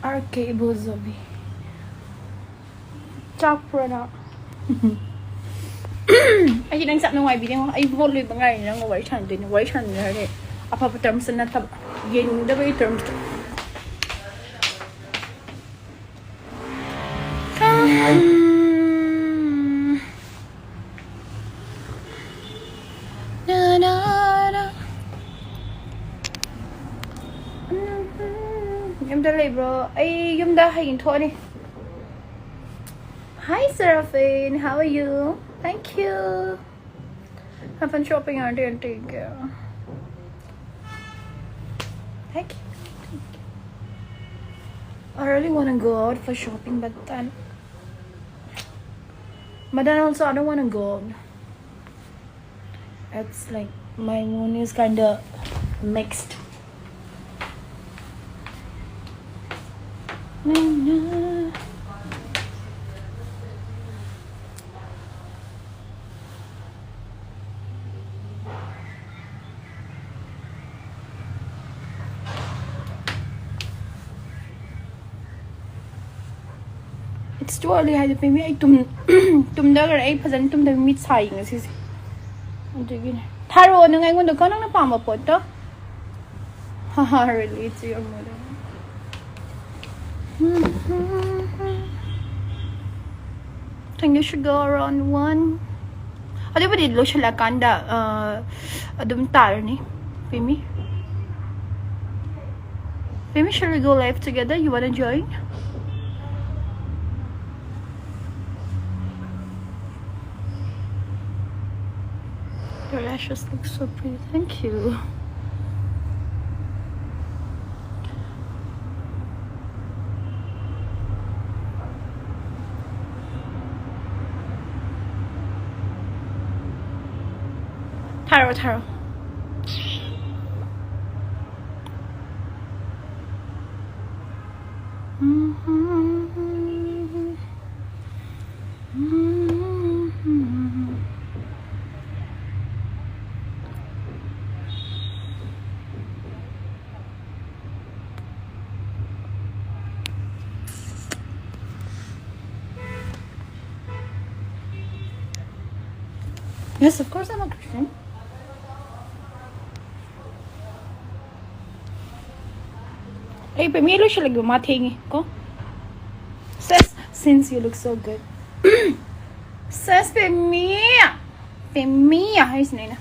RK Bozobi. Chọc rồi đó. Ay đang sắp ngoài video ay vô lùi bằng ngày nó ngồi chẳng đến quấy chẳng rồi đấy. Apa term sana tab yen da bay term. Na na na. Em đã lấy bro. Ay em đã hay thôi đi. Hi Seraphine, how are you? Thank you. Have fun shopping, auntie, and take care. Thank you. I really want to go out for shopping, but then also I don't want to go out. It's like my mood is kind of mixed. It's too early. I maybe I tum da gar ai phajan tum da meet sai nga si. Anjigi tharo na ngai ngon da ka nang na pam po to. Ha really it's your mother. Think you should go around 1. Adi ba dilo siya lakanda adum tar ni. Pimi. Pimi, shall we go live together? You wanna join? Your lashes look so pretty. Thank you. Taro. Yes, of course I'm a Christian. Hey, pamilo siya lagi matingi ko. Says, since you look so good. Says, Pemia, ayos na yun.